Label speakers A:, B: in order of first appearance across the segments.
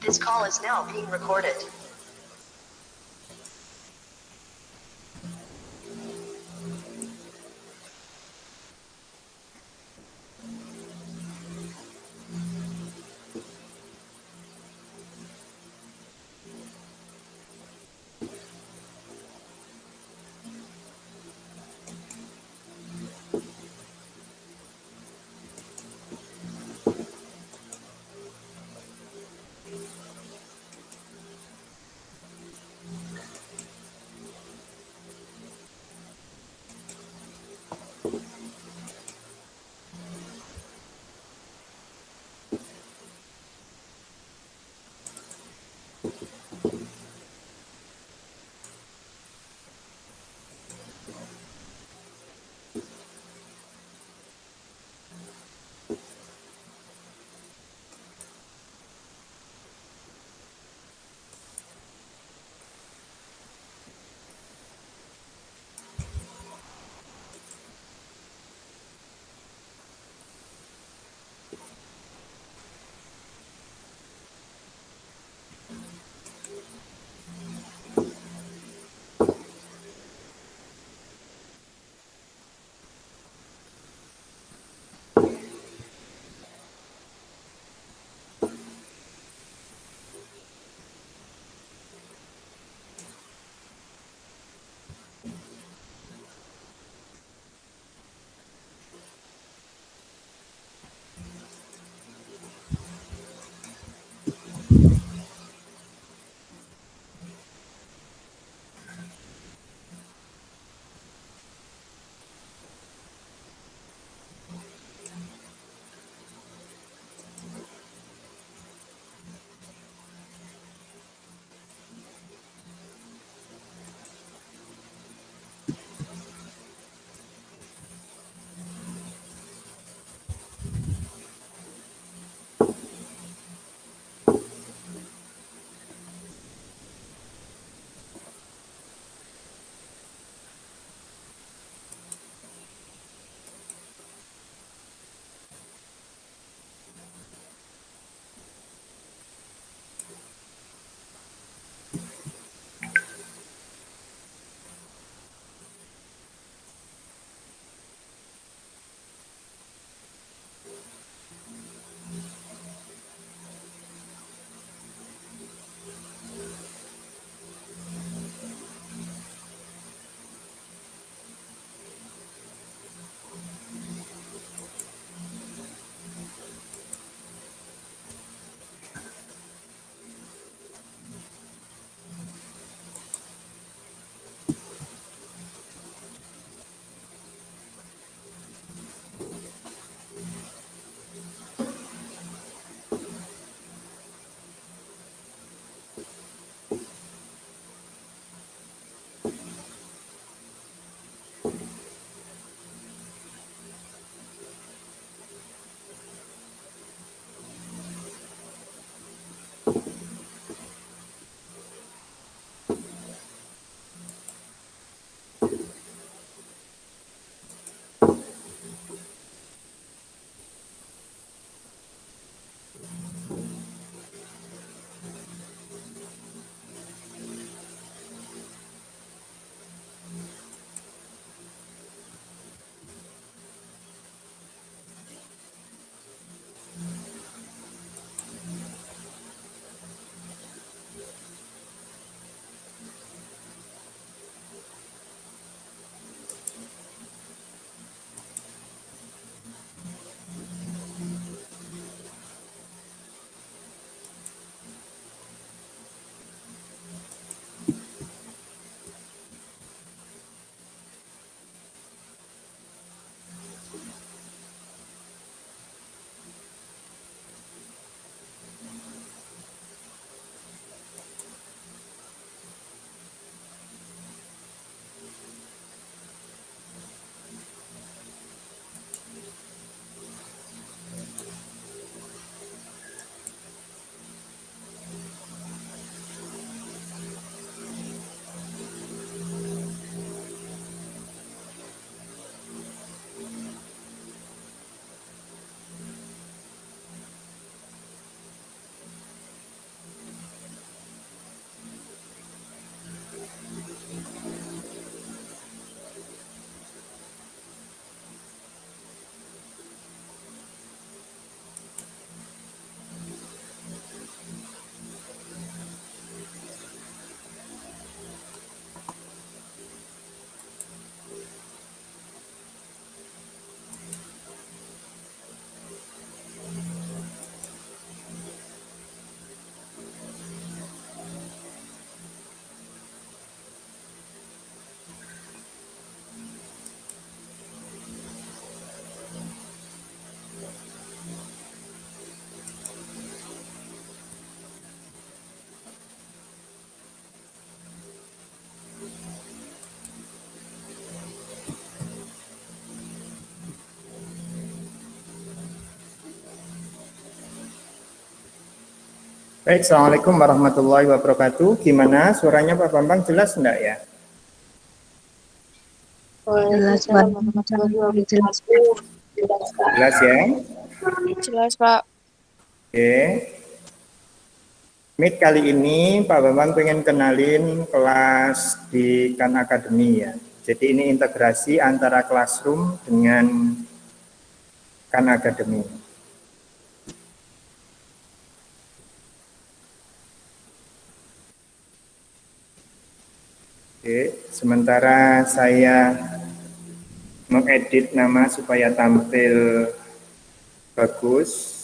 A: This call is now being recorded.
B: Baik, Assalamualaikum warahmatullahi wabarakatuh. Gimana suaranya Pak Bambang, jelas enggak ya?
C: Jelas, Pak. Jelas.
B: Jelas ya?
C: Jelas, Pak.
B: Oke. Meet kali ini Pak Bambang pengen kenalin kelas di Khan Academy ya. Jadi ini integrasi antara Classroom dengan Khan Academy. Oke, sementara saya mengedit nama supaya tampil bagus.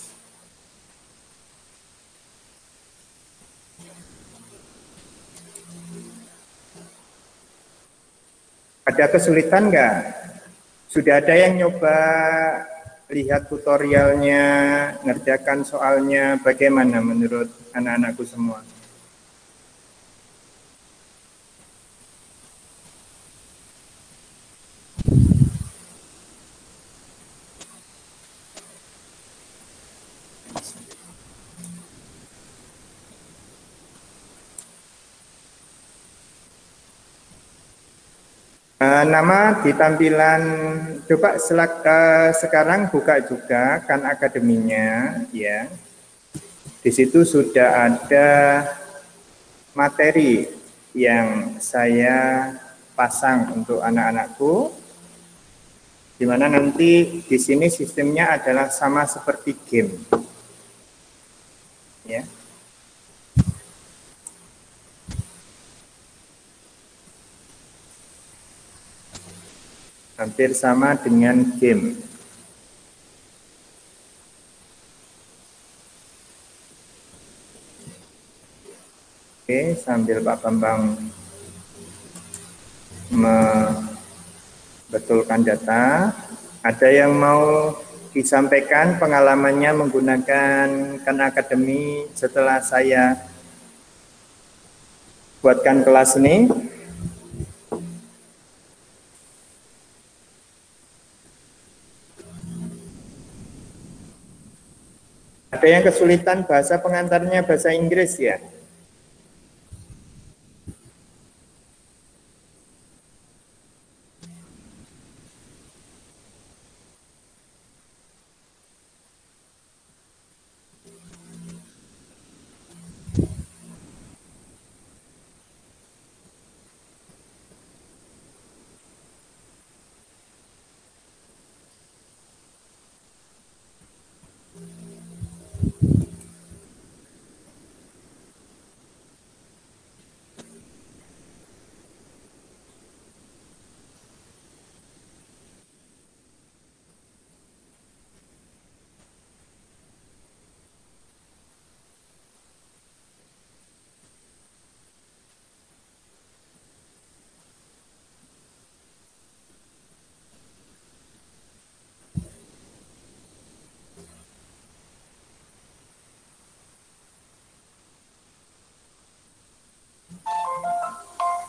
B: Ada kesulitan nggak? Sudah ada yang nyoba lihat tutorialnya, ngerjakan soalnya, bagaimana menurut anak-anakku semua? Nama di tampilan, coba sekarang buka juga Khan Academy-nya ya. Di situ sudah ada materi yang saya pasang untuk anak-anakku, di mana nanti di sini sistemnya adalah sama seperti game ya. Hampir sama dengan game. Oke, sambil Pak Bambang membetulkan data, ada yang mau disampaikan pengalamannya menggunakan Khan Academy setelah saya buatkan kelas ini? Ada yang kesulitan bahasa pengantarnya bahasa Inggris ya?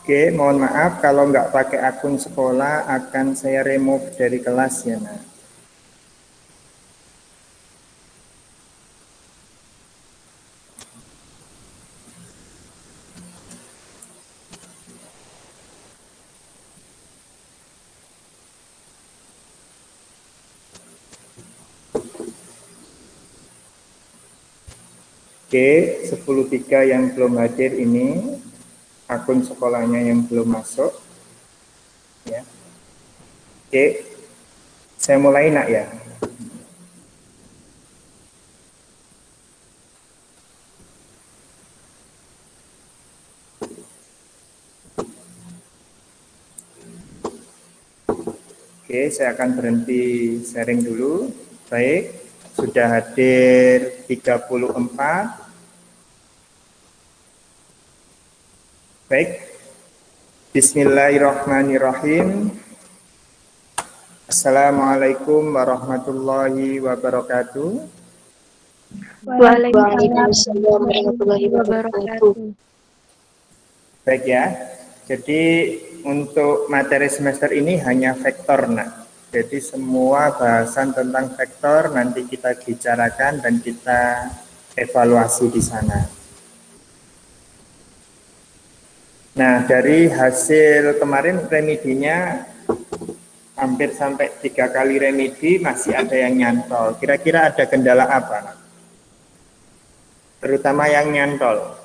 B: Oke, mohon maaf kalau nggak pakai akun sekolah akan saya remove dari kelas ya, Nak. Oke, 10.3 yang belum hadir ini akun sekolahnya yang belum masuk ya. Oke, saya mulai Nak ya. Oke, saya akan berhenti sharing dulu. Baik, sudah hadir 34. Baik, bismillahirrahmanirrahim. Assalamualaikum warahmatullahi wabarakatuh.
C: Waalaikumsalam warahmatullahi wabarakatuh.
B: Baik ya, jadi untuk materi semester ini hanya vektor, Nak. Jadi semua bahasan tentang vektor nanti kita bicarakan dan kita evaluasi di sana. Nah, dari hasil kemarin remedinya hampir sampai 3 kali remedi masih ada yang nyantol. Kira-kira ada kendala apa? Terutama yang nyantol.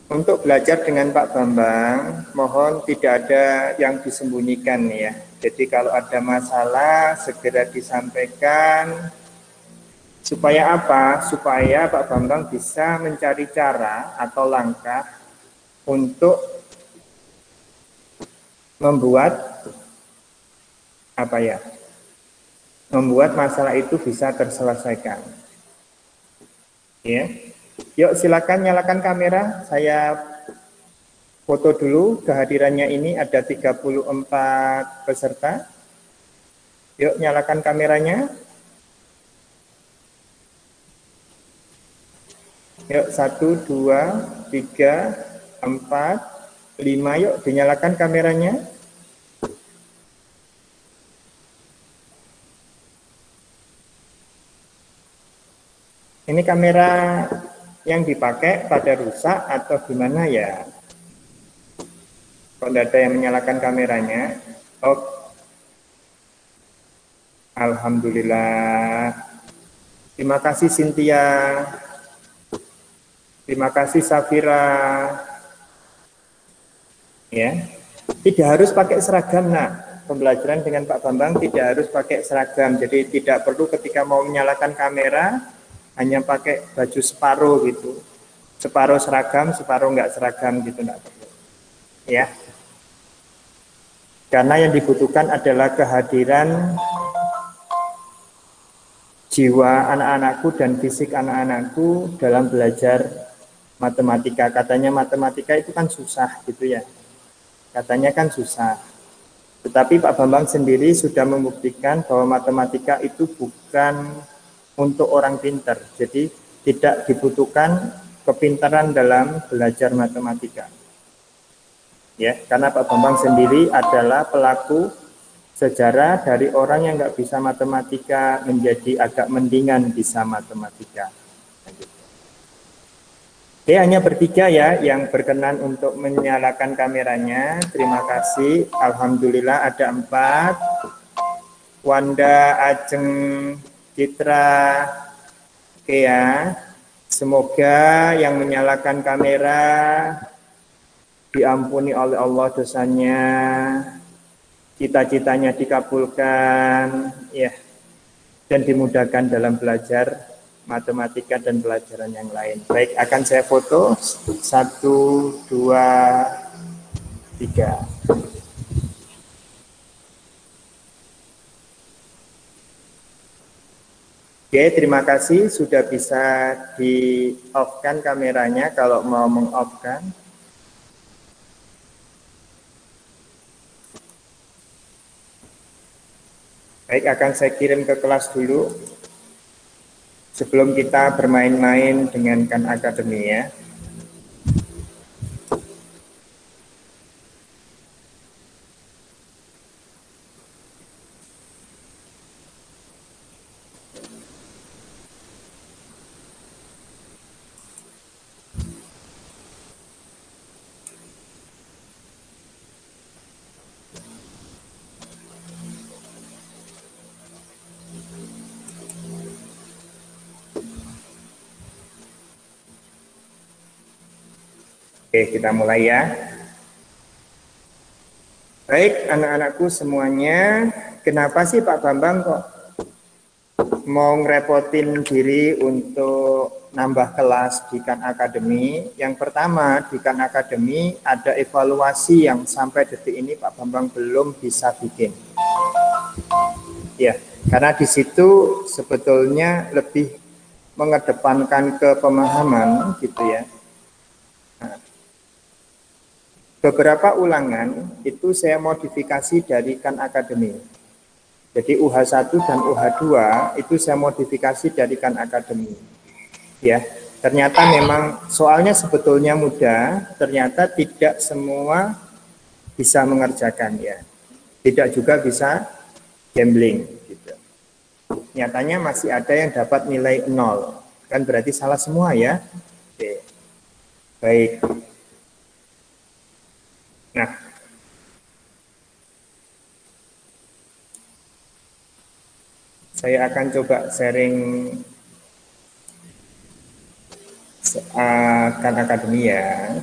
B: Untuk belajar dengan Pak Bambang, mohon tidak ada yang disembunyikan ya. Jadi kalau ada masalah segera disampaikan. Supaya apa? Supaya Pak Bambang bisa mencari cara atau langkah untuk membuat apa ya? Membuat masalah itu bisa terselesaikan. Ya. Yuk silakan nyalakan kamera, saya foto dulu kehadirannya ini ada 34 peserta. Yuk nyalakan kameranya. Yuk 1, 2, 3, 4, 5, yuk dinyalakan kameranya. Ini kamera yang dipakai pada rusak atau gimana ya? Kok tidak ada yang menyalakan kameranya? Oh, alhamdulillah. Terima kasih Cynthia. Terima kasih Safira. Ya, tidak harus pakai seragam. Nah, pembelajaran dengan Pak Bambang tidak harus pakai seragam. Jadi tidak perlu ketika mau menyalakan kamera hanya pakai baju separuh gitu, separuh seragam, separuh enggak seragam gitu, enggak perlu. Ya, karena yang dibutuhkan adalah kehadiran jiwa anak-anakku dan fisik anak-anakku dalam belajar matematika. Katanya matematika itu kan susah gitu ya, katanya kan susah. Tetapi Pak Bambang sendiri sudah membuktikan bahwa matematika itu bukan untuk orang pintar, jadi tidak dibutuhkan kepintaran dalam belajar matematika. Ya, karena Pak Bambang sendiri adalah pelaku sejarah dari orang yang nggak bisa matematika menjadi agak mendingan bisa matematika. Oke, hanya bertiga ya yang berkenan untuk menyalakan kameranya. Terima kasih. Alhamdulillah ada 4. Wanda, Ajeng, Citra, oke ya. Semoga yang menyalakan kamera diampuni oleh Allah dosanya, cita-citanya dikabulkan, ya, dan dimudahkan dalam belajar matematika dan pelajaran yang lain. Baik, akan saya foto 1, 2, 3. Oke, terima kasih sudah bisa di-off-kan kameranya kalau mau meng-off-kan. Baik, akan saya kirim ke kelas dulu sebelum kita bermain-main dengan Khan Academy ya. Oke, kita mulai ya. Baik, anak-anakku semuanya, kenapa sih Pak Bambang kok mau ngerepotin diri untuk nambah kelas di Khan Academy? Yang pertama, di Khan Academy ada evaluasi yang sampai detik ini Pak Bambang belum bisa bikin. Ya, karena di situ sebetulnya lebih mengedepankan ke pemahaman gitu ya. Beberapa ulangan itu saya modifikasi dari Khan Academy. Jadi UH1 dan UH2 itu saya modifikasi dari Khan Academy. Ya, ternyata memang soalnya sebetulnya mudah, ternyata tidak semua bisa mengerjakan ya. Tidak juga bisa gambling gitu. Nyatanya masih ada yang dapat nilai 0. Kan berarti salah semua ya. Oke. Baik. Nah, saya akan coba sharing Khan Academy ya.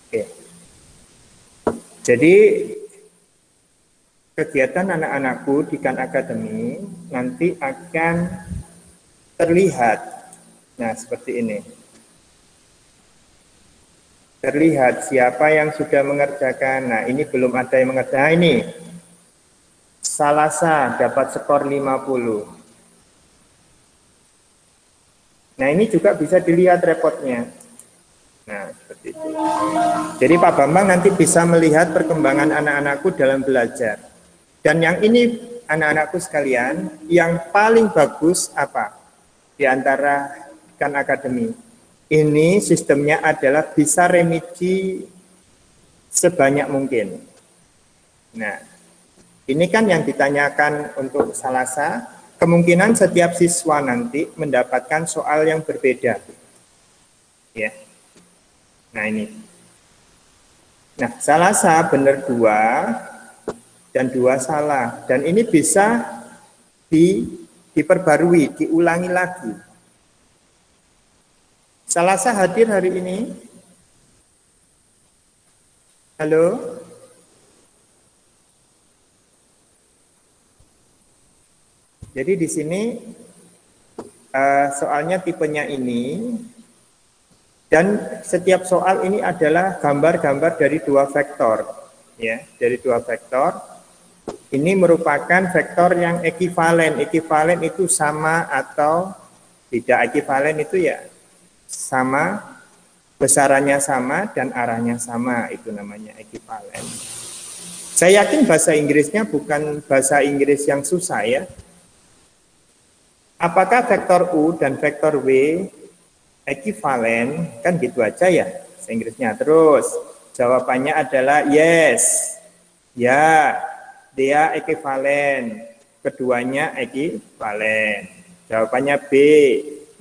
B: Oke. Jadi kegiatan anak-anakku di Khan Academy nanti akan terlihat, nah seperti ini. Terlihat siapa yang sudah mengerjakan. Nah ini belum ada yang mengerjakan. Nah, ini Salasa dapat skor 50. Nah ini juga bisa dilihat reportnya. Nah seperti itu. Jadi Pak Bambang nanti bisa melihat perkembangan anak-anakku dalam belajar. Dan yang ini anak-anakku sekalian, yang paling bagus apa? Di antara Khan Academy. Ini sistemnya adalah bisa remedi sebanyak mungkin. Nah, ini kan yang ditanyakan untuk Salasa, kemungkinan setiap siswa nanti mendapatkan soal yang berbeda. Ya. Nah, ini. Nah, Salasa benar 2 dan 2 salah. Dan ini bisa diperbarui, diulangi lagi. Salasa hadir hari ini? Halo? Jadi di sini soalnya tipenya ini, dan setiap soal ini adalah gambar-gambar dari 2 vektor, ya, dari 2 vektor. Ini merupakan vektor yang ekivalen. Ekivalen itu sama atau tidak. Ekivalen itu ya sama, besarannya sama, dan arahnya sama. Itu namanya ekivalen. Saya yakin bahasa Inggrisnya bukan bahasa Inggris yang susah ya. Apakah vektor U dan vektor W ekivalen? Kan gitu aja ya bahasa Inggrisnya. Terus jawabannya adalah yes. Ya, dia ekivalen. Keduanya ekivalen. Jawabannya B.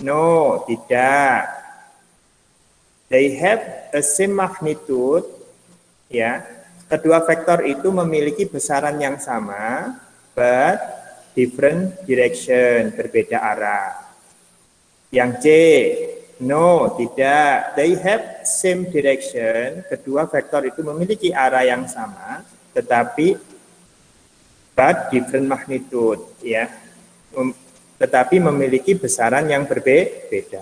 B: No, tidak. They have the same magnitude. Ya, kedua vektor itu memiliki besaran yang sama, but different direction, berbeda arah. Yang C, no, tidak. They have same direction. Kedua vektor itu memiliki arah yang sama, tetapi but different magnitude, ya. Tetapi memiliki besaran yang berbeda.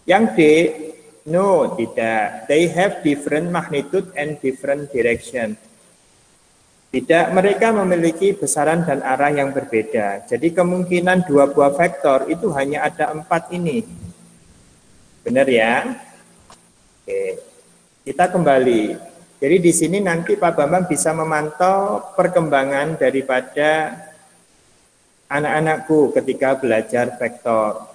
B: Yang D, no, tidak. They have different magnitude and different direction. Tidak, mereka memiliki besaran dan arah yang berbeda. Jadi kemungkinan 2 buah vektor itu hanya ada 4 ini. Benar ya? Oke. Kita kembali. Jadi di sini nanti Pak Bambang bisa memantau perkembangan daripada anak-anakku ketika belajar vektor.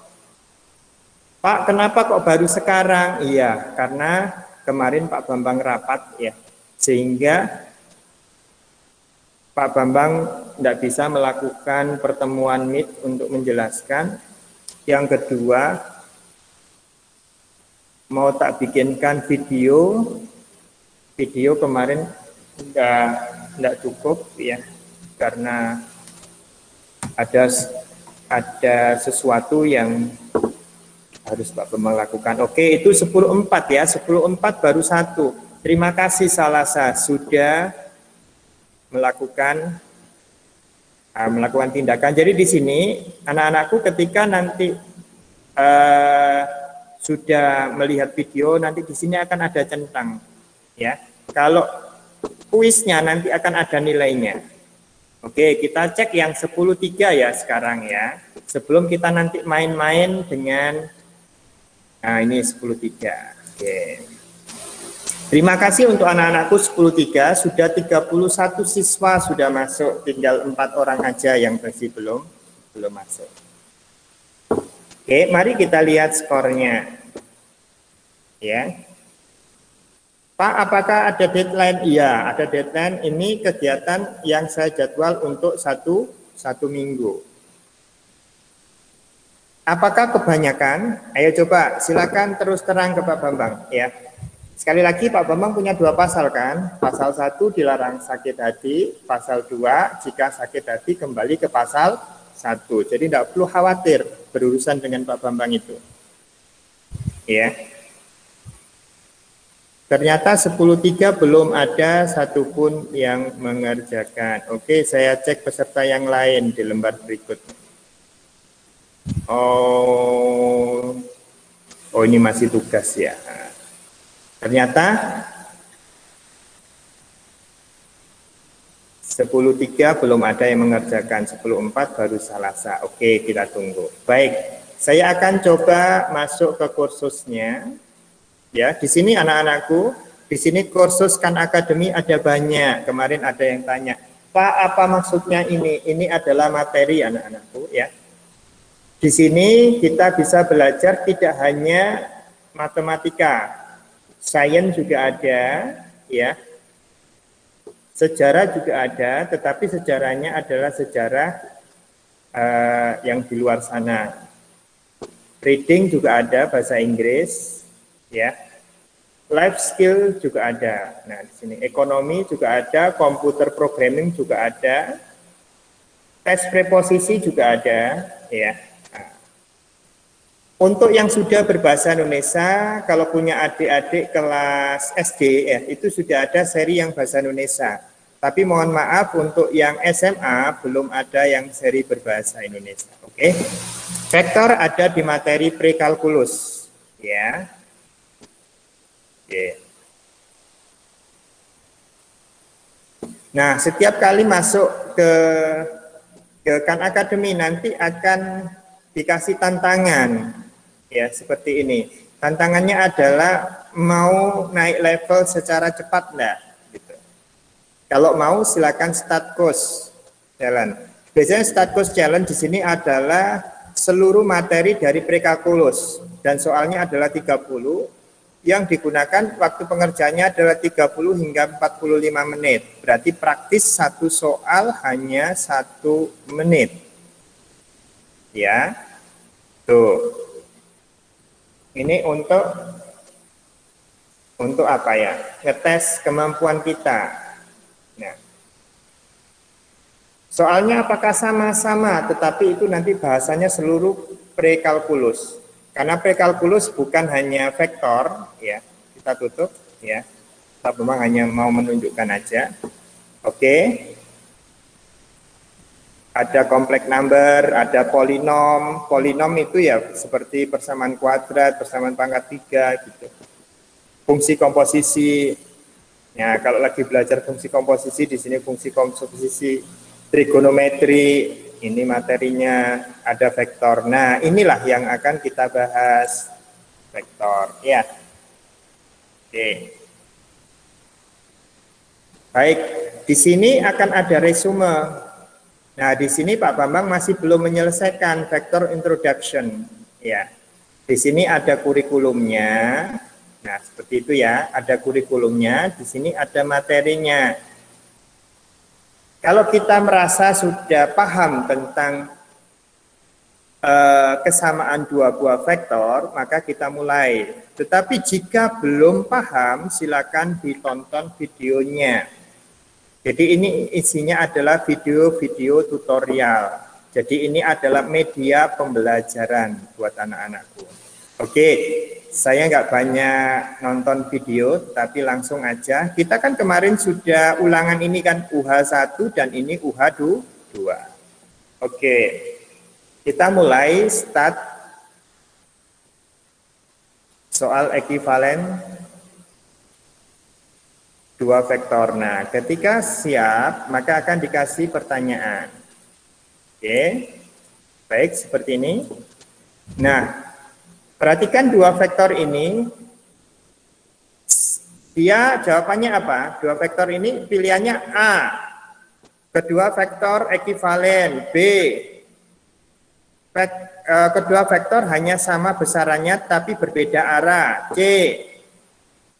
B: Pak, kenapa kok baru sekarang? Iya, karena kemarin Pak Bambang rapat ya, sehingga Pak Bambang tidak bisa melakukan pertemuan Meet untuk menjelaskan. Yang kedua, mau tak bikinkan video kemarin tidak cukup ya, karena ada sesuatu yang harus Pak Bambang lakukan. Oke, itu 10.4 ya, 10.4 baru 1. Terima kasih Salasa sudah melakukan tindakan. Jadi di sini anak-anakku ketika nanti sudah melihat video, nanti di sini akan ada centang ya. Kalau kuisnya nanti akan ada nilainya. Oke, kita cek yang 10.3 ya sekarang ya. Sebelum kita nanti main-main dengan ini 10.3. Oke. Terima kasih untuk anak-anakku 10.3, sudah 31 siswa sudah masuk, tinggal 4 orang aja yang masih belum masuk. Oke, mari kita lihat skornya. Ya. Pak, apakah ada deadline? Iya, ada deadline. Ini kegiatan yang saya jadwal untuk satu minggu. Apakah kebanyakan? Ayo coba, silakan terus terang ke Pak Bambang ya. Sekali lagi Pak Bambang punya 2 pasal kan? Pasal 1 dilarang sakit hati, pasal 2 jika sakit hati kembali ke pasal 1. Jadi tidak perlu khawatir berurusan dengan Pak Bambang itu. Ya. Ternyata 10.3 belum ada satupun yang mengerjakan. Oke, saya cek peserta yang lain di lembar berikutnya. Oh, ini masih tugas ya. Ternyata 10.3 belum ada yang mengerjakan, 10.4 baru Salasa. Oke, kita tunggu. Baik, saya akan coba masuk ke kursusnya. Ya, di sini anak-anakku, di sini kursus Khan Academy ada banyak. Kemarin ada yang tanya, Pak, apa maksudnya ini? Ini adalah materi anak-anakku ya. Di sini kita bisa belajar tidak hanya matematika, sains juga ada, ya. Sejarah juga ada, tetapi sejarahnya adalah sejarah yang di luar sana. Reading juga ada, bahasa Inggris, ya. Life skill juga ada. Nah, di sini ekonomi juga ada, komputer programming juga ada, tes preposisi juga ada, ya. Untuk yang sudah berbahasa Indonesia, kalau punya adik-adik kelas SD, ya, itu sudah ada seri yang bahasa Indonesia. Tapi mohon maaf untuk yang SMA belum ada yang seri berbahasa Indonesia. Oke, vektor ada di materi prekalkulus, ya. Oke. Nah, setiap kali masuk ke Khan Academy nanti akan dikasih tantangan. Ya, seperti ini. Tantangannya adalah mau naik level secara cepat enggak? Gitu. Kalau mau silakan start course challenge. Biasanya start course challenge di sini adalah seluruh materi dari prekalkulus dan soalnya adalah 30. Yang digunakan waktu pengerjaannya adalah 30 hingga 45 menit. Berarti praktis satu soal hanya 1 menit. Ya. Tuh. Ini untuk apa ya? Ngetes kemampuan kita. Nah, soalnya apakah sama-sama? Tetapi itu nanti bahasanya seluruh prekalkulus. Karena prekalkulus bukan hanya vektor, ya. Kita tutup, ya. Kita memang hanya mau menunjukkan aja. Oke. Ada kompleks number, ada polinom. Polinom itu ya seperti persamaan kuadrat, persamaan pangkat 3 gitu. Fungsi komposisi. Ya, kalau lagi belajar fungsi komposisi di sini fungsi komposisi trigonometri, ini materinya ada vektor. Nah, inilah yang akan kita bahas, vektor, ya. Oke. Baik, di sini akan ada resume. Nah, di sini Pak Bambang masih belum menyelesaikan vector introduction. Ya, di sini ada kurikulumnya. Nah, seperti itu ya, ada kurikulumnya. Di sini ada materinya. Kalau kita merasa sudah paham tentang kesamaan dua buah vektor, maka kita mulai. Tetapi jika belum paham, silakan ditonton videonya. Jadi ini isinya adalah video-video tutorial. Jadi ini adalah media pembelajaran buat anak-anakku. Oke, saya nggak banyak nonton video, tapi langsung aja. Kita kan kemarin sudah ulangan ini kan UH1 dan ini UH2. Oke, kita mulai start soal ekuivalen dua vektor. Nah, ketika siap, maka akan dikasih pertanyaan. Oke, baik seperti ini. Nah, perhatikan dua vektor ini. Dia jawabannya apa? Dua vektor ini pilihannya A. Kedua vektor ekuivalen. B. Kedua vektor hanya sama besarannya tapi berbeda arah. C.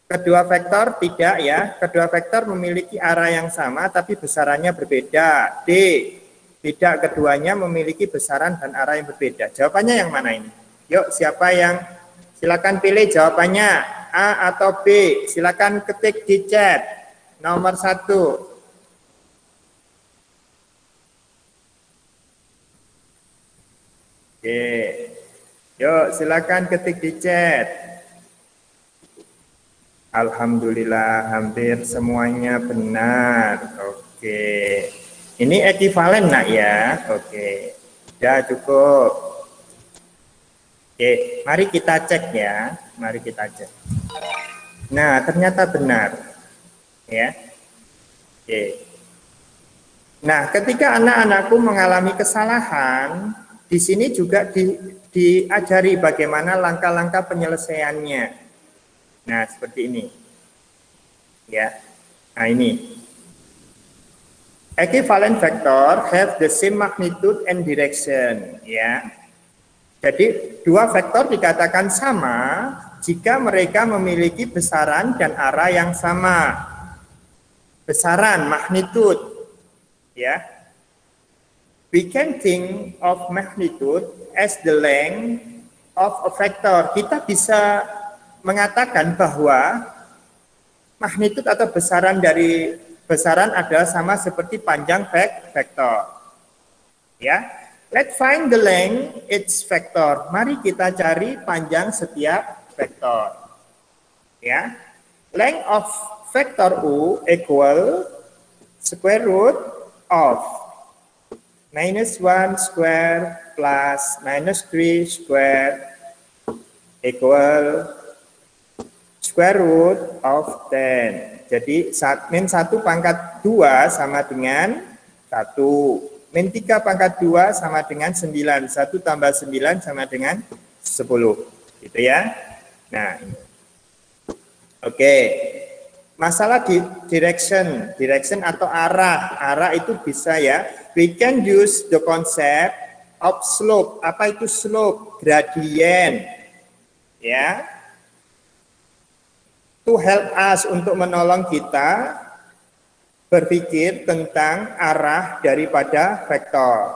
B: Kedua vektor tidak ya, kedua vektor memiliki arah yang sama tapi besarannya berbeda. D. Tidak, keduanya memiliki besaran dan arah yang berbeda. Jawabannya yang mana ini? Yuk, siapa yang silakan pilih jawabannya, A atau B? Silakan ketik di chat. Nomor 1. Oke. Yuk, silakan ketik di chat. Alhamdulillah, hampir semuanya benar. Oke. Ini ekuivalen nak ya. Oke. Sudah cukup. Oke, mari kita cek ya. Mari kita cek. Nah, ternyata benar. Ya. Oke. Nah, ketika anak-anakku mengalami kesalahan, di sini juga diajari bagaimana langkah-langkah penyelesaiannya. Nah, seperti ini. Ya. Nah, ini. Equivalent vector have the same magnitude and direction, ya. Jadi dua vektor dikatakan sama jika mereka memiliki besaran dan arah yang sama. Besaran, magnitude, ya. We can think of magnitude as the length of a vector. Kita bisa mengatakan bahwa magnitude atau besaran adalah sama seperti panjang vektor. Ya, let's find the length its vector. Mari kita cari panjang setiap vektor. Ya, length of vector U equal square root of -1 square plus -3 square equal square root of 10. Jadi min 1 pangkat 2 sama dengan 1. Min 3 pangkat 2 sama dengan 9. 1 tambah 9 sama dengan 10. Gitu ya. Nah, ini. Oke. Masalah di direction atau arah. Arah itu bisa ya. We can use the concept of slope. Apa itu slope? Gradien. Ya. To help us, untuk menolong kita berpikir tentang arah daripada vektor.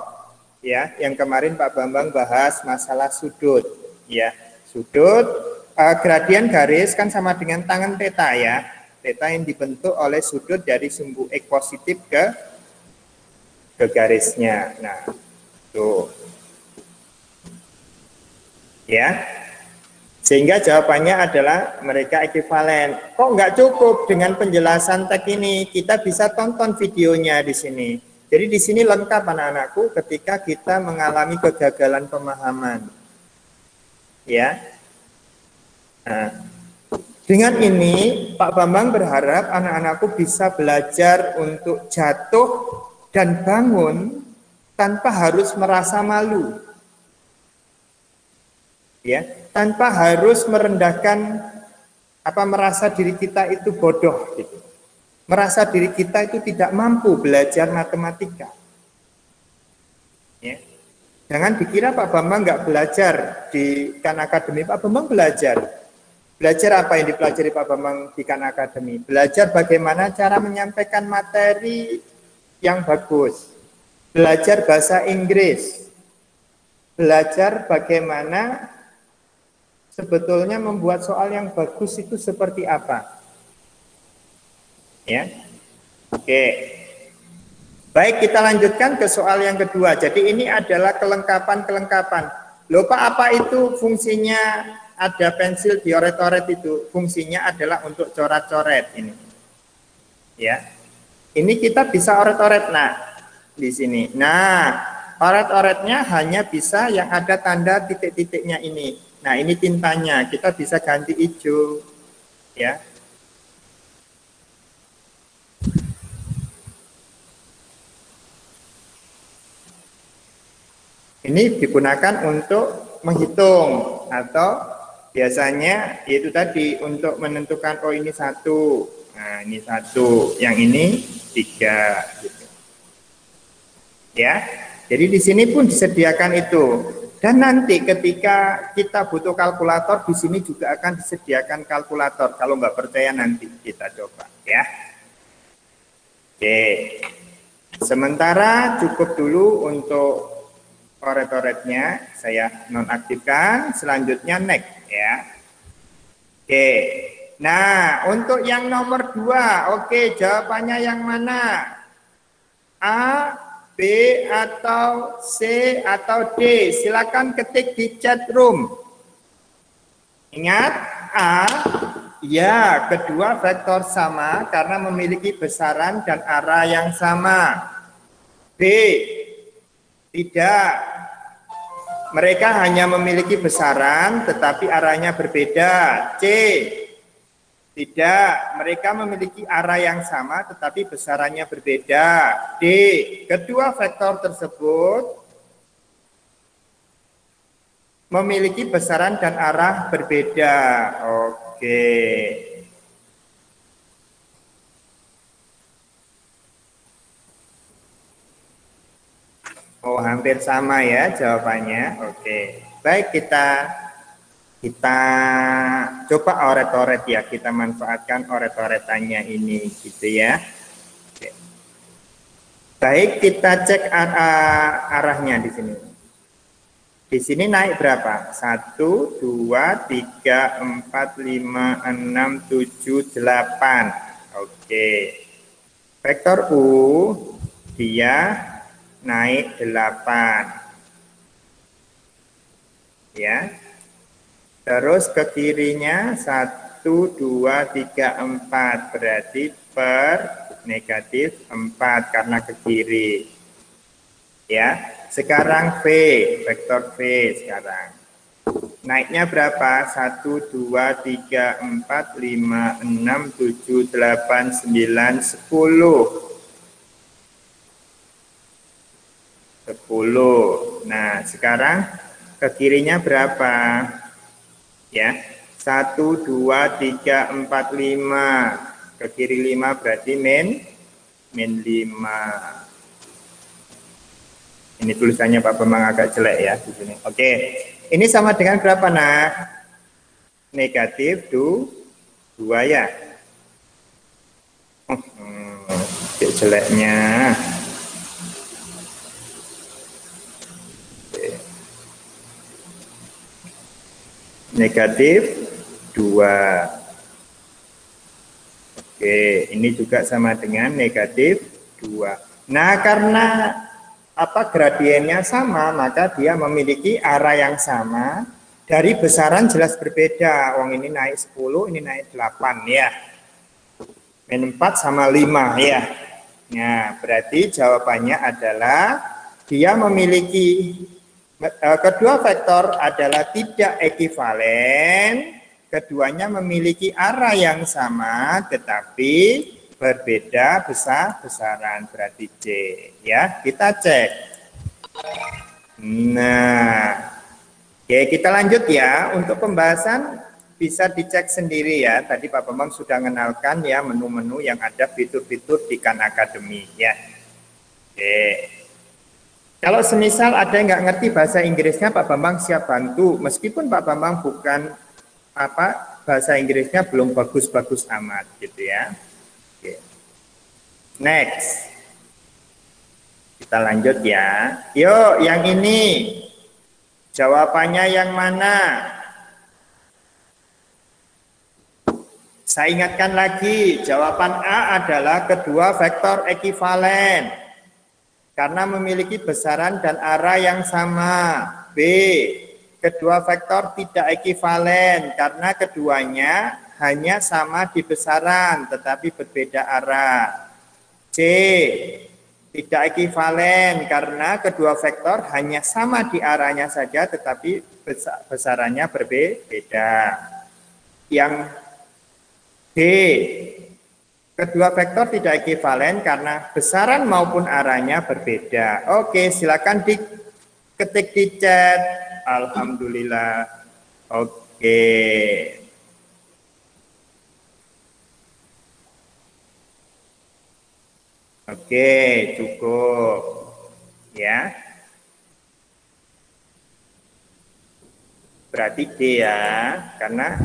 B: Ya, yang kemarin Pak Bambang bahas masalah sudut. Ya, sudut gradien garis kan sama dengan tangan theta ya. Theta yang dibentuk oleh sudut dari sumbu X positif ke garisnya. Nah, tuh. Ya. Sehingga jawabannya adalah mereka ekuivalen. Kok nggak cukup dengan penjelasan teks ini? Kita bisa tonton videonya di sini. Jadi di sini lengkap anak-anakku ketika kita mengalami kegagalan pemahaman. Ya. Nah, dengan ini Pak Bambang berharap anak-anakku bisa belajar untuk jatuh dan bangun tanpa harus merasa malu. Ya, tanpa harus merendahkan merasa diri kita itu bodoh gitu. Merasa diri kita itu tidak mampu belajar matematika. Ya. Jangan dikira Pak Bambang nggak belajar di Khan Academy. Pak Bambang belajar. Belajar apa yang dipelajari Pak Bambang di Khan Academy? Belajar bagaimana cara menyampaikan materi yang bagus. Belajar bahasa Inggris. Belajar bagaimana sebetulnya membuat soal yang bagus itu seperti apa? Ya. Oke. Baik, kita lanjutkan ke soal yang kedua. Jadi ini adalah kelengkapan-kelengkapan. Loh Pak, apa itu fungsinya ada pensil dioret-oret itu? Fungsinya adalah untuk coret-coret ini. Ya. Ini kita bisa oret-oret nah di sini. Nah, oret-oretnya hanya bisa yang ada tanda titik-titiknya ini. Nah, ini tintanya, kita bisa ganti hijau, ya. Ini digunakan untuk menghitung atau biasanya yaitu tadi untuk menentukan oh ini 1, nah ini 1, yang ini 3, gitu. Ya, jadi di sini pun disediakan itu. Dan nanti ketika kita butuh kalkulator, di sini juga akan disediakan kalkulator. Kalau nggak percaya nanti kita coba, ya. Oke. Sementara cukup dulu untuk coret-coretnya, saya nonaktifkan, selanjutnya next ya. Oke. Nah, untuk yang nomor 2, oke, jawabannya yang mana? A, B, atau C, atau D? Silakan ketik di chat room. Ingat, A, ya, kedua vektor sama karena memiliki besaran dan arah yang sama. B, tidak. Mereka hanya memiliki besaran tetapi arahnya berbeda. C, tidak. Mereka memiliki arah yang sama tetapi besarannya berbeda. D, kedua vektor tersebut memiliki besaran dan arah berbeda. Oke. Oh, hampir sama ya jawabannya. Oke. Baik, kita coba oret-oret ya. Kita manfaatkan oret-oretannya ini gitu ya. Oke. Baik, kita cek arahnya di sini. Di sini naik berapa? 1, 2, 3, 4, 5, 6, 7, 8. Oke. Vektor U dia naik 8. Ya. Terus ke kirinya 1, 2, 3, 4. Berarti per negatif 4 karena ke kiri. Ya. Sekarang V, vektor V sekarang. Naiknya berapa? 1, 2, 3, 4, 5, 6, 7, 8, 9, 10. 10. Nah, sekarang ke kirinya berapa? Ya. 1, 2, 3, 4, 5. Ke kiri 5 berarti min 5. Ini tulisannya Pak Bambang agak jelek ya di sini. Oke. Ini sama dengan berapa, Nak? Negatif 2 ya. Jeleknya. Negatif 2. Oke, ini juga sama dengan negatif 2. Nah, karena gradiennya sama, maka dia memiliki arah yang sama. Dari besaran jelas berbeda. Wong ini naik 10, ini naik 8 ya. Min 4 sama 5 ya. Nah, berarti jawabannya adalah dia memiliki kedua vektor adalah tidak ekivalen, keduanya memiliki arah yang sama tetapi berbeda besaran, berarti C ya. Kita cek. Nah, oke, kita lanjut ya. Untuk pembahasan bisa dicek sendiri ya. Tadi Pak Bambang sudah mengenalkan ya menu-menu yang ada fitur-fitur di Khan Academy ya. Oke. Kalau semisal ada yang nggak ngerti bahasa Inggrisnya, Pak Bambang siap bantu. Meskipun Pak Bambang bukan bahasa Inggrisnya belum bagus-bagus amat gitu ya. Oke. Next. Kita lanjut ya. Yuk, yang ini. Jawabannya yang mana? Saya ingatkan lagi, jawaban A adalah kedua vektor ekivalen. Karena memiliki besaran dan arah yang sama. B, kedua vektor tidak ekivalen karena keduanya hanya sama di besaran tetapi berbeda arah. C, tidak ekivalen karena kedua vektor hanya sama di arahnya saja tetapi besarannya berbeda. Yang D, kedua vektor tidak ekivalen karena besaran maupun arahnya berbeda. Oke, silakan diketik di chat. Alhamdulillah. Oke. Oke, cukup. Ya. Berarti D ya, karena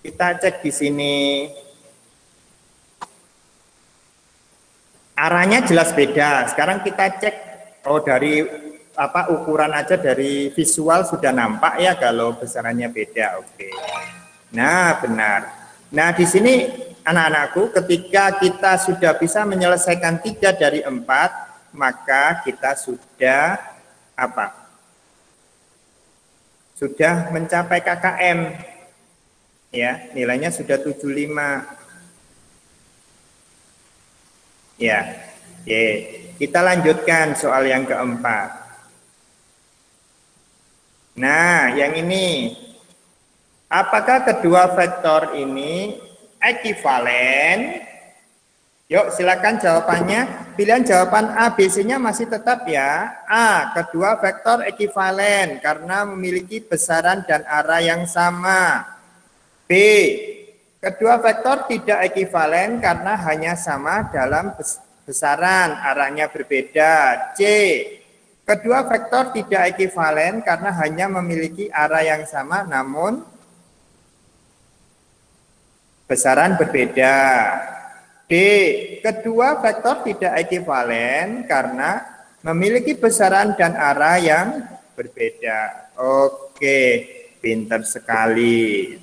B: kita cek di sini. Arahnya jelas beda. Sekarang kita cek, oh dari ukuran aja dari visual sudah nampak ya kalau besarannya beda. Oke. Nah, benar. Nah, di sini anak-anakku, ketika kita sudah bisa menyelesaikan 3 dari 4, maka kita sudah sudah mencapai KKM. Ya, nilainya sudah 75. Ya. Oke, kita lanjutkan soal yang keempat. Nah, yang ini, apakah kedua vektor ini ekivalen? Yuk, silakan jawabannya. Pilihan jawaban A, B, C-nya masih tetap ya. A, kedua vektor ekivalen karena memiliki besaran dan arah yang sama. B, kedua vektor tidak ekivalen karena hanya sama dalam besaran, arahnya berbeda. C, kedua vektor tidak ekivalen karena hanya memiliki arah yang sama namun besaran berbeda. D, kedua vektor tidak ekivalen karena memiliki besaran dan arah yang berbeda. Oke, pintar sekali.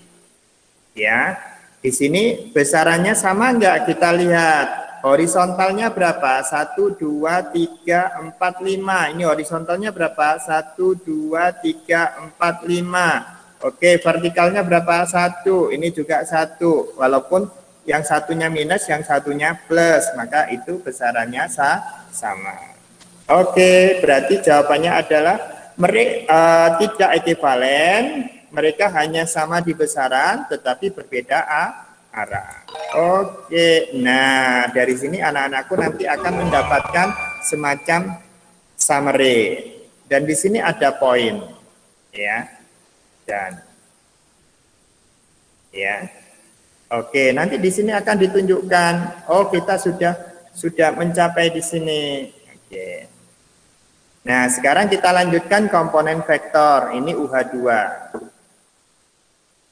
B: Ya, di sini besarannya sama enggak? Kita lihat. Horizontalnya berapa? 1, 2, 3, 4, 5. Ini horizontalnya berapa? 1, 2, 3, 4, 5. Oke, vertikalnya berapa? 1. Ini juga 1. Walaupun yang satunya minus, yang satunya plus, maka itu besarannya sama. Oke, berarti jawabannya adalah mereka tidak ekivalen, mereka hanya sama di besaran, tetapi berbeda arah. Oke, nah dari sini anak-anakku nanti akan mendapatkan semacam summary, dan di sini ada poin, ya, dan ya. Oke, nanti di sini akan ditunjukkan. Oh, kita sudah mencapai di sini. Oke. Nah, sekarang kita lanjutkan komponen vektor. Ini UH2.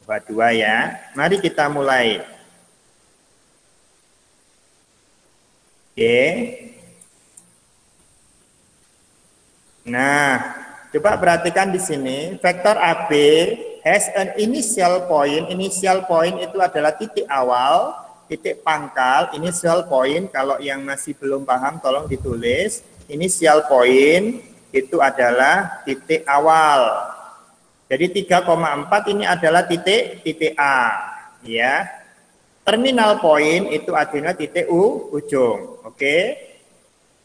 B: UH2 ya. Mari kita mulai. Oke. Nah, coba perhatikan di sini. Vektor AB has an initial point. Initial point itu adalah titik awal, titik pangkal. Initial point, kalau yang masih belum paham tolong ditulis. Initial point itu adalah titik awal. Jadi 3,4 ini adalah titik A, ya. Terminal point itu adalah titik ujung. Oke.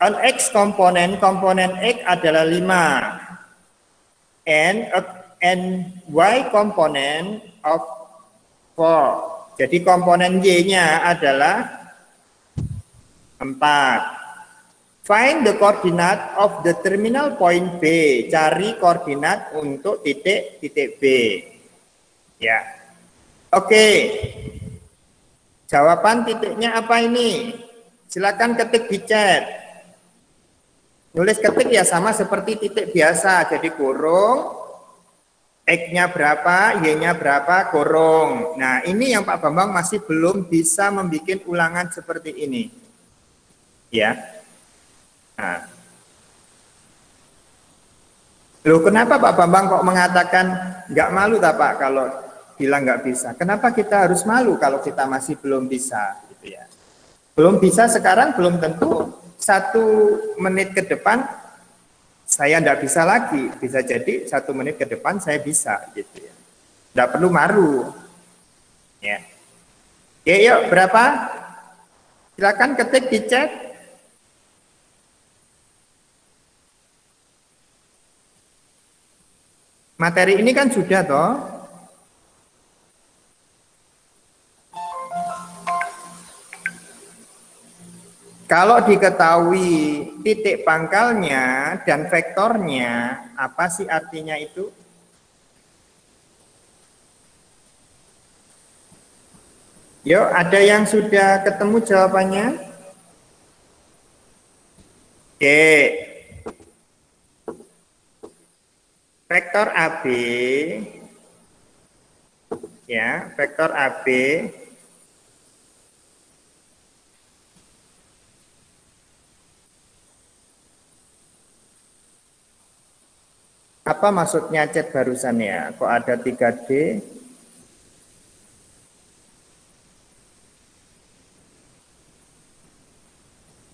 B: An X komponen X adalah 5. And Y komponen of 4. Jadi komponen Y-nya adalah 4. Find the coordinate of the terminal point B. Cari koordinat untuk titik B. Ya. Oke. Jawaban titiknya apa ini? Silakan ketik di chat. Nulis ketik ya sama seperti titik biasa. Jadi kurung, X-nya berapa, Y-nya berapa, kurung. Nah, ini yang Pak Bambang masih belum bisa membuat ulangan seperti ini. Ya. Nah. Loh, kenapa Pak Bambang kok mengatakan nggak malu tak Pak kalau bilang nggak bisa? Kenapa kita harus malu kalau kita masih belum bisa? Gitu ya. Belum bisa sekarang, belum tentu 1 menit ke depan saya tidak bisa lagi, bisa jadi 1 menit ke depan saya bisa, gitu ya. Tidak perlu malu. Ya. Oke, yuk berapa? Silakan ketik di chat. Materi ini kan sudah toh. Kalau diketahui titik pangkalnya dan vektornya, apa sih artinya itu? Yuk, ada yang sudah ketemu jawabannya? Oke. Vektor AB, ya, vektor AB Apa maksudnya chat barusan ya? Kok ada 3D?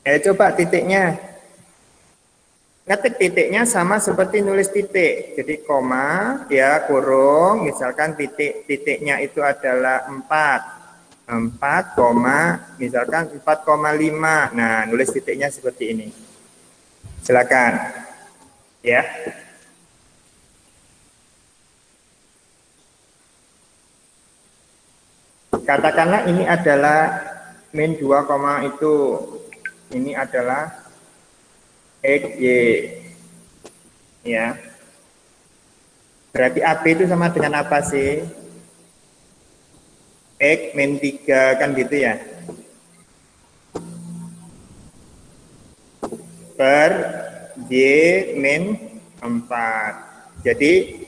B: Coba titiknya. Ngetik titiknya sama seperti nulis titik. Jadi koma, ya kurung, misalkan titiknya itu adalah 4, misalkan 4,5. Nah, nulis titiknya seperti ini. Silakan. Ya. Katakanlah ini adalah min 2, itu. Ini adalah XY. Ya. Berarti AB itu sama dengan apa sih? X min 3 kan gitu ya. Per Y min 4. Jadi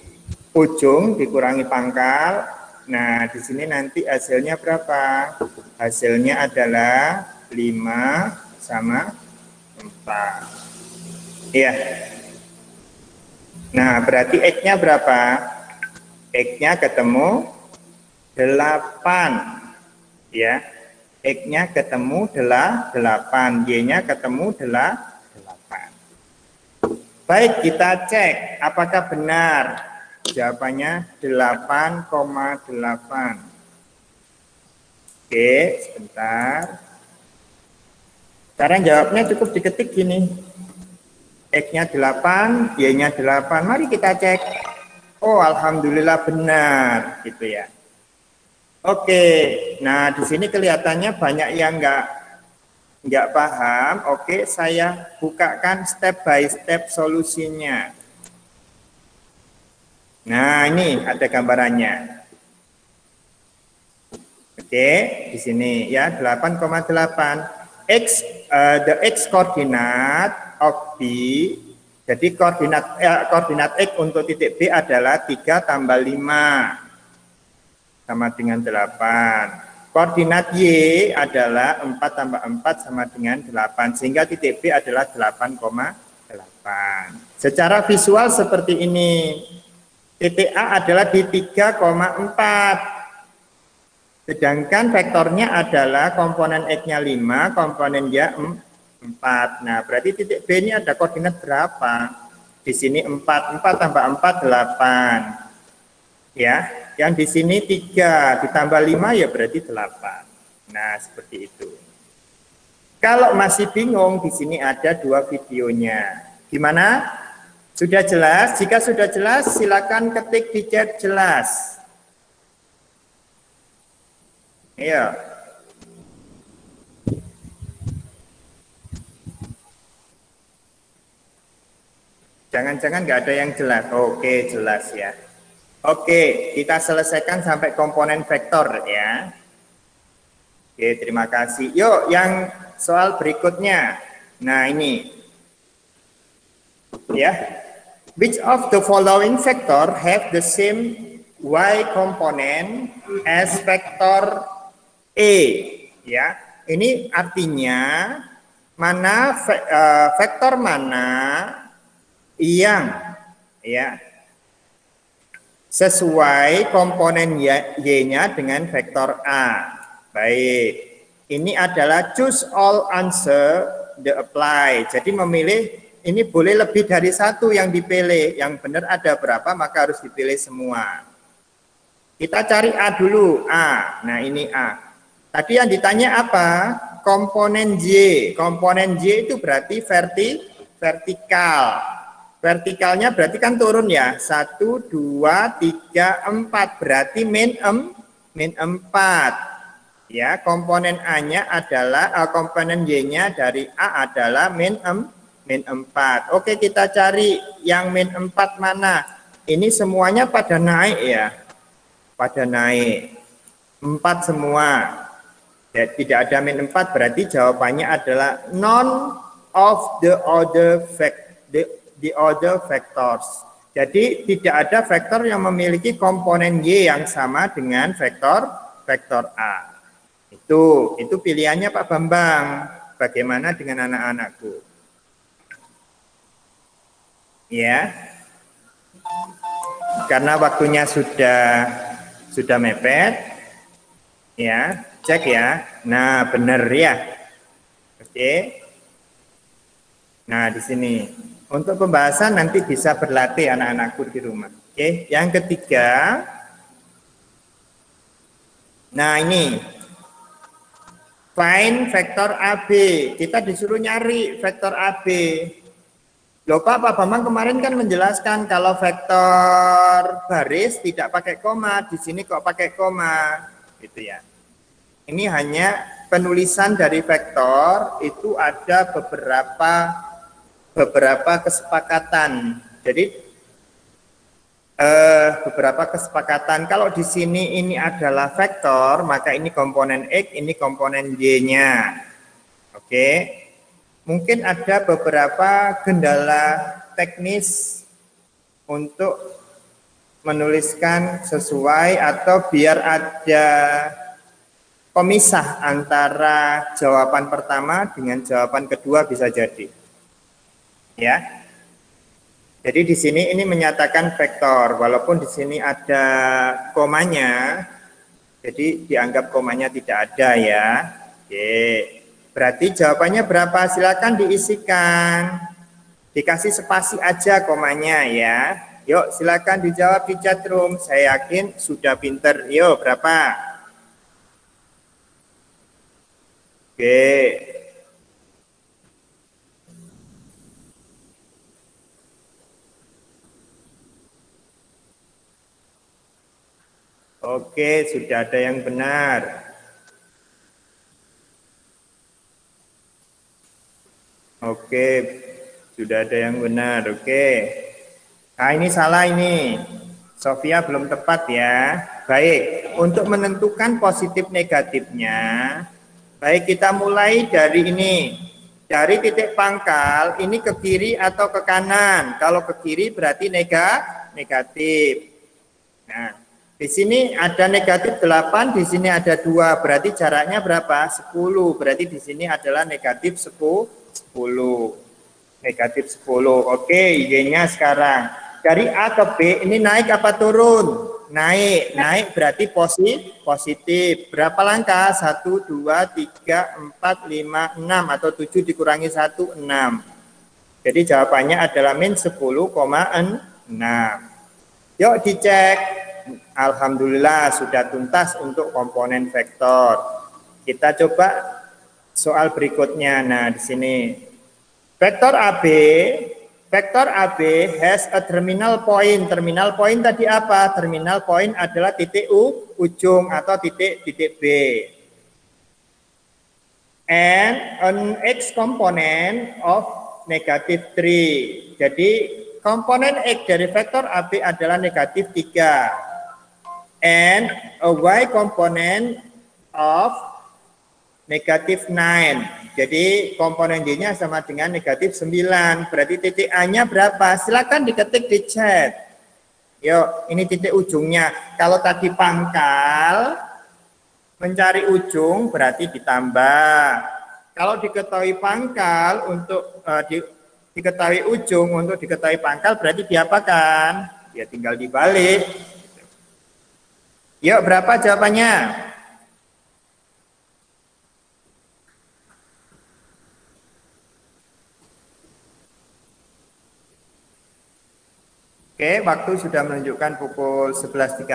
B: ujung dikurangi pangkal. Nah, di sini nanti hasilnya berapa? Hasilnya adalah 5 sama 4. Iya. Nah, berarti X-nya berapa? X-nya ketemu 8. Ya. X-nya ketemu 8, Y-nya ketemu 8. Baik, kita cek apakah benar. Jawabannya 8,8. Oke, sebentar. Sekarang jawabnya cukup diketik gini. X-nya 8, Y-nya 8. Mari kita cek. Oh, alhamdulillah benar, gitu ya. Oke, nah di sini kelihatannya banyak yang nggak paham. Oke, saya bukakan step by step solusinya. Nah, ini ada gambarannya. Oke, di sini ya 8,8. The X coordinate of B, jadi koordinat X untuk titik B adalah 3 tambah 5 sama dengan 8. Koordinat Y adalah 4 tambah 4 sama dengan 8, sehingga titik B adalah 8,8. Secara visual seperti ini. Titik A adalah di 3,4. Sedangkan vektornya adalah komponen X-nya 5, komponen Y 4. Nah, berarti titik B ini ada koordinat berapa? Di sini 4 tambah 4, 8. Ya, yang di sini 3 ditambah 5 ya berarti 8. Nah, seperti itu. Kalau masih bingung, di sini ada 2 videonya. Gimana? Sudah jelas? Jika sudah jelas, silakan ketik di chat jelas. Iya. Jangan-jangan nggak ada yang jelas. Oke, jelas ya. Oke, kita selesaikan sampai komponen vektor ya. Oke, terima kasih. Yuk, yang soal berikutnya. Nah, ini. Ya. Which of the following vector have the same y component as vector E? Ya. Ini artinya vektor mana yang ya sesuai komponen Y-nya dengan vektor A. Baik, ini adalah choose all answer the apply. Jadi memilih, ini boleh lebih dari satu yang dipilih. Yang benar ada berapa, maka harus dipilih semua. Kita cari A dulu, A. Nah, ini A. Tadi yang ditanya apa? Komponen Y. Komponen Y itu berarti vertikal. Vertikalnya berarti kan turun ya. 1, 2, 3, 4. Berarti min 4. Ya, komponen A-nya adalah komponen Y-nya dari A adalah min 4. Oke, kita cari yang min 4 mana? Ini semuanya pada naik ya. Pada naik. 4 semua. Ya, tidak ada min 4 berarti jawabannya adalah none of the other vectors. Jadi tidak ada vektor yang memiliki komponen Y yang sama dengan vektor A. Itu pilihannya Pak Bambang. Bagaimana dengan anak-anakku? Ya. karena waktunya sudah mepet, ya, cek ya. Nah, benar ya. Oke. Nah, di sini untuk pembahasan nanti bisa berlatih anak-anakku di rumah. Oke. Yang ketiga, nah ini find vektor AB. Kita disuruh nyari vektor AB. Loh Pak Bambang kemarin kan menjelaskan kalau vektor baris tidak pakai koma, di sini kok pakai koma, gitu ya. Ini hanya penulisan dari vektor itu ada beberapa kesepakatan. Jadi beberapa kesepakatan. Kalau di sini ini adalah vektor, maka ini komponen X, ini komponen Y-nya. Oke. Mungkin ada beberapa kendala teknis untuk menuliskan sesuai atau biar ada pemisah antara jawaban pertama dengan jawaban kedua bisa jadi. Ya. Jadi di sini ini menyatakan vektor, walaupun di sini ada komanya, jadi dianggap komanya tidak ada ya. Oke. Berarti jawabannya berapa? Silakan diisikan. Dikasih spasi aja komanya ya. Yuk silakan dijawab di chat room. Saya yakin sudah pinter. Yuk berapa? Oke. Oke, sudah ada yang benar. Oke, sudah ada yang benar. Oke. Nah, ini salah ini. Sofia belum tepat ya. Baik, untuk menentukan positif negatifnya, baik kita mulai dari ini. Dari titik pangkal, ini ke kiri atau ke kanan. Kalau ke kiri berarti negatif. Nah, di sini ada negatif 8, di sini ada 2. Berarti jaraknya berapa? 10. Berarti di sini adalah negatif 10. Negatif 10. Oke, Y-nya sekarang. Dari A ke B ini naik apa turun? Naik berarti positif. Berapa langkah? 1, 2, 3, 4, 5, 6 atau 7 dikurangi 1, 6. Jadi jawabannya adalah min 10,6. Yuk dicek. Alhamdulillah sudah tuntas untuk komponen vektor. Kita coba soal berikutnya. Nah, di sini vektor AB has a terminal point. Terminal point tadi apa? Terminal point adalah titik ujung atau titik B. And an X component of negative 3. Jadi komponen X dari vektor AB adalah negatif 3. And a Y component of negatif 9. Jadi komponen Y-nya sama dengan negatif 9. Berarti titik A-nya berapa? Silakan diketik di chat. Yuk, ini titik ujungnya. Kalau tadi pangkal, mencari ujung berarti ditambah. Kalau diketahui pangkal untuk diketahui ujung untuk diketahui pangkal berarti diapakan? Ya tinggal dibalik. Yuk, berapa jawabannya? Oke, waktu sudah menunjukkan pukul 11.36.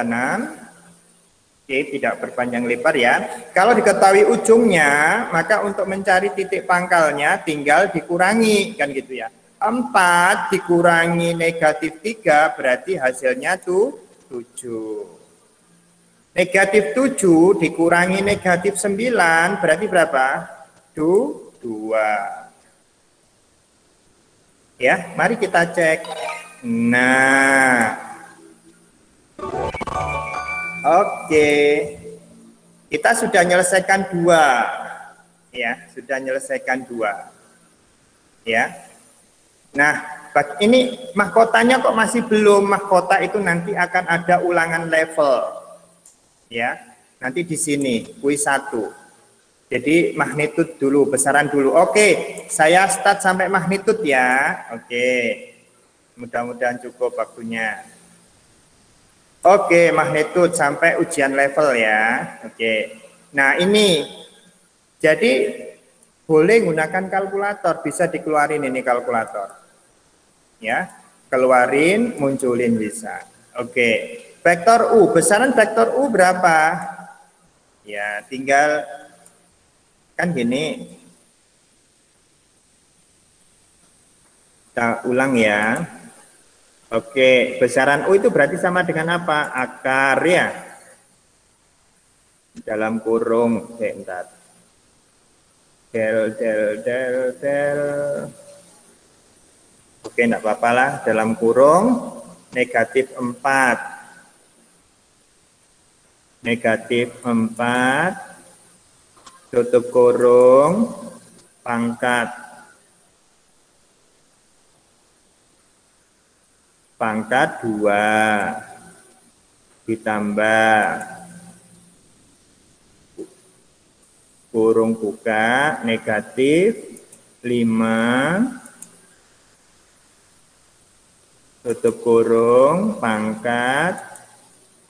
B: Oke, tidak berpanjang lebar ya. Kalau diketahui ujungnya, maka untuk mencari titik pangkalnya tinggal dikurangi, kan gitu ya. 4 dikurangi negatif 3 berarti hasilnya tuh 7. Negatif 7 dikurangi negatif 9 berarti berapa? 2. Ya, mari kita cek. Nah, oke, kita sudah menyelesaikan 2, ya, sudah menyelesaikan 2, ya. Nah, ini mahkotanya kok masih belum? Mahkota itu nanti akan ada ulangan level, ya. Nanti di sini kuis 1. Jadi magnitude dulu, besaran dulu. Oke, saya start sampai magnitude ya. Oke. Mudah-mudahan cukup waktunya. Oke, magnitude sampai ujian level ya. Oke. Nah, ini jadi boleh gunakan kalkulator, bisa dikeluarin ini kalkulator. Ya, keluarin, munculin bisa. Oke. Vektor U, besaran vektor U berapa? Ya, tinggal kan gini. Kita ulang ya. Oke, besaran U itu berarti sama dengan apa? Akar ya. Dalam kurung, bentar. Del. Oke, enggak apa-apa lah. Dalam kurung, negatif 4. Negatif 4. Tutup kurung, pangkat. Pangkat 2 ditambah kurung buka negatif 5 tutup kurung pangkat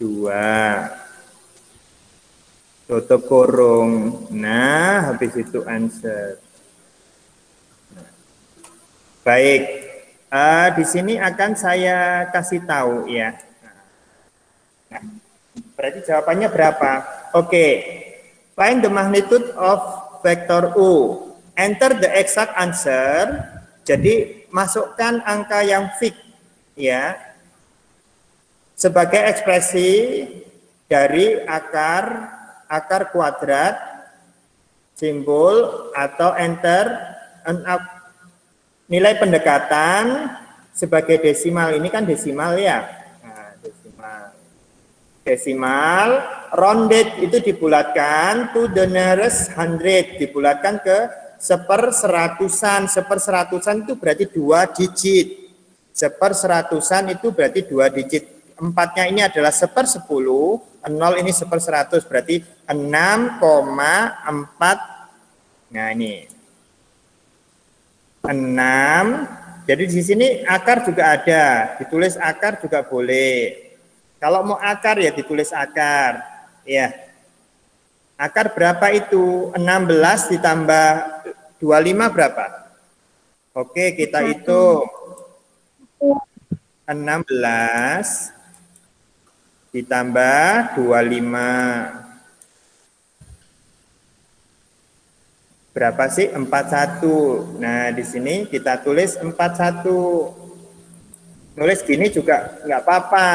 B: 2 tutup kurung. Nah, habis itu answer. Baik. Di sini akan saya kasih tahu ya. Nah, berarti jawabannya berapa? Oke. Find the magnitude of vector U. Enter the exact answer. Jadi masukkan angka yang fix ya. Sebagai ekspresi dari akar kuadrat simbol atau enter nilai pendekatan sebagai desimal. Ini kan desimal ya. Nah, desimal rounded itu dibulatkan to the nearest 100, dibulatkan ke seperseratusan. Seperseratusan itu berarti 2 digit. Seperseratusan itu berarti 2 digit. 4-nya ini adalah 1/10, 0 ini 1/100, berarti 6,4. Nah, ini 6. Jadi di sini akar juga ada, ditulis akar juga boleh. Kalau mau akar ya ditulis akar. Ya. Akar berapa itu? 16 ditambah 25 berapa? Oke, kita hitung. 16 ditambah 25. Berapa sih? 41. Nah, di sini kita tulis 41. Nulis gini juga nggak apa-apa.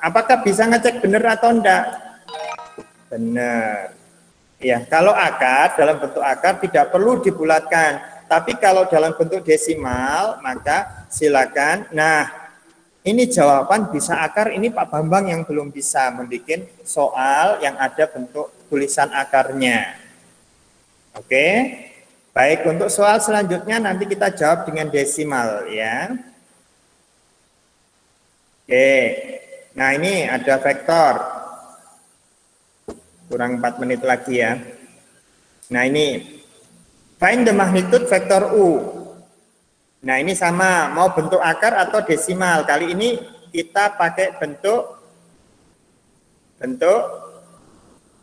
B: Apakah bisa ngecek benar atau enggak? Benar. Ya, kalau akar, dalam bentuk akar tidak perlu dibulatkan. Tapi kalau dalam bentuk desimal, maka silakan. Nah, ini jawaban bisa akar. Ini Pak Bambang yang belum bisa membuat soal yang ada bentuk tulisan akarnya. Oke, baik, untuk soal selanjutnya nanti kita jawab dengan desimal ya. Oke, nah ini ada vektor. Kurang 4 menit lagi ya. Nah ini, find the magnitude vektor U. Nah ini sama, mau bentuk akar atau desimal. Kali ini kita pakai bentuk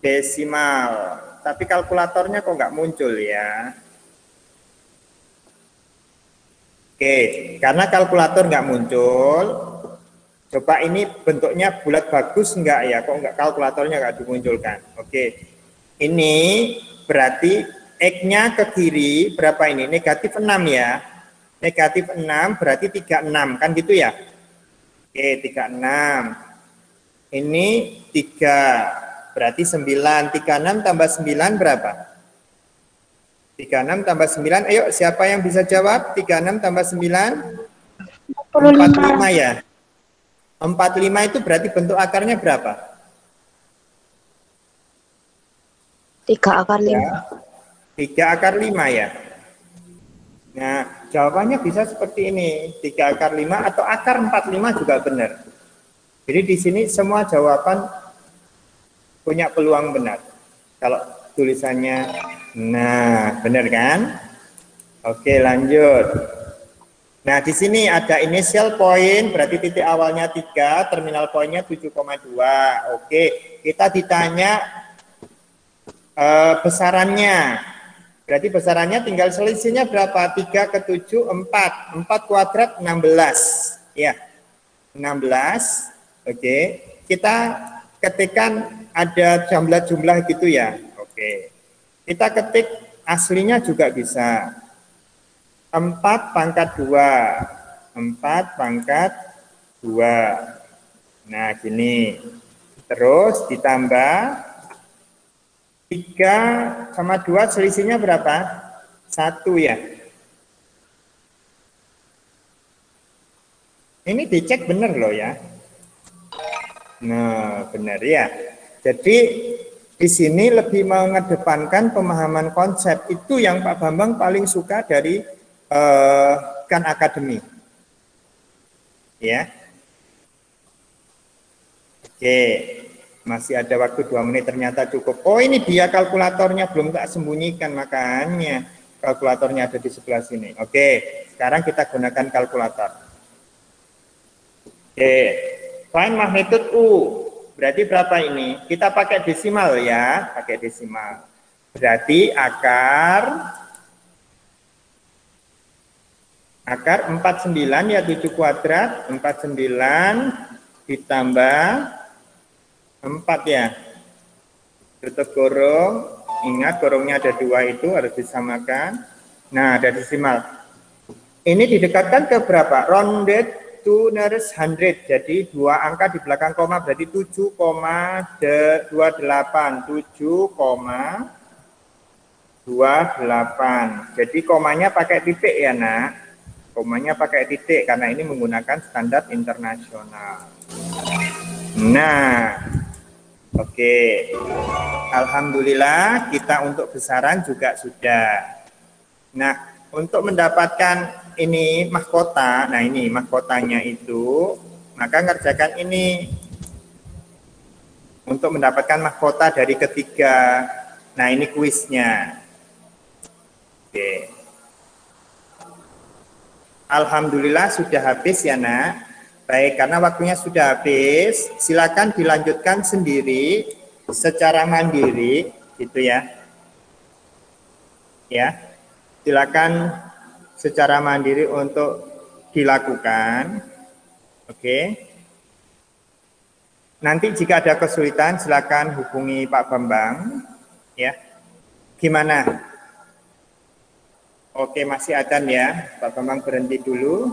B: desimal. Tapi kalkulatornya kok nggak muncul ya. Oke, karena kalkulator nggak muncul, coba ini bentuknya bulat bagus nggak ya? Kok nggak kalkulatornya nggak dimunculkan? Oke, ini berarti X-nya ke kiri berapa ini? Negatif 6 ya. Negatif 6 berarti 36 kan gitu ya? Oke, 36. Ini 3. Berarti 9, 36 tambah 9 berapa? 36 tambah 9, ayo siapa yang bisa jawab? 36 tambah 9? 45 ya? 45 itu berarti bentuk akarnya berapa?
C: 3 akar 5.
B: Ya, 3 akar 5 ya? Nah, jawabannya bisa seperti ini. 3 akar 5 atau akar 45 juga benar. Jadi di sini semua jawaban punya peluang benar. Kalau tulisannya, nah benar kan? Oke lanjut. Nah, di sini ada initial point, berarti titik awalnya 3, terminal pointnya 7,2. Oke, kita ditanya besarannya. Berarti besarannya tinggal selisihnya berapa? 3 ke 7, 4. 4 kuadrat 16. Ya, 16. Oke, kita ketikkan ada jumlah-jumlah gitu ya. Oke, kita ketik aslinya juga bisa. 4 pangkat 2. 4 pangkat 2. Nah, gini. Terus ditambah 3 sama 2 selisihnya berapa? 1 ya. Ini dicek benar loh ya. Nah, benar ya. Jadi di sini lebih mengedepankan pemahaman konsep. Itu yang Pak Bambang paling suka dari Khan Academy. Ya. Oke, masih ada waktu 2 menit ternyata cukup. Oh, ini dia kalkulatornya belum tak sembunyikan, makanya kalkulatornya ada di sebelah sini. Oke, sekarang kita gunakan kalkulator. Oke, find magnitude U. Berarti berapa ini? Kita pakai desimal ya, pakai desimal. Berarti akar 49 ya 7 kuadrat, 49 ditambah 4 ya. Tutup gorong, ingat gorongnya ada 2 itu harus disamakan. Nah, ada desimal. Ini didekatkan ke berapa? Rounded to nearest 100. Jadi 2 angka di belakang koma berarti 7,28. 7,28. Jadi komanya pakai titik ya, Nak. Komanya pakai titik karena ini menggunakan standar internasional. Nah, oke. Alhamdulillah kita untuk besaran juga sudah. Nah, untuk mendapatkan ini mahkota, nah ini mahkotanya itu, maka ngerjakan ini. Untuk mendapatkan mahkota dari ketiga, nah ini kuisnya. Oke. Alhamdulillah sudah habis ya, Nak. Baik, karena waktunya sudah habis, silakan dilanjutkan sendiri secara mandiri gitu ya. Ya. Silakan secara mandiri untuk dilakukan. Oke. Nanti jika ada kesulitan silakan hubungi Pak Bambang ya. Gimana? Oke, masih adzan ya. Pak Bambang berhenti dulu.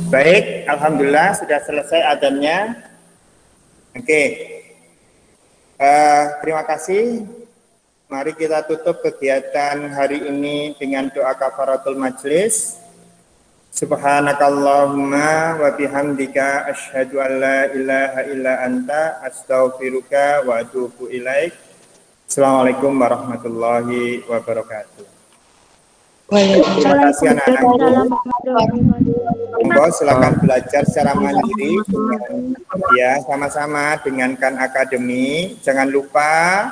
B: Baik, alhamdulillah sudah selesai adzannya. Oke. Terima kasih. Mari kita tutup kegiatan hari ini dengan doa kafaratul majlis. Subhanakallahumma wa bihamdika asyhadu an la ilaha illa anta astaghfiruka wa atubu ilaik. Assalamualaikum warahmatullahi wabarakatuh. Terima kasih anak-anakku. Monggo silakan belajar secara mandiri ya, sama-sama dengankan akademi. Jangan lupa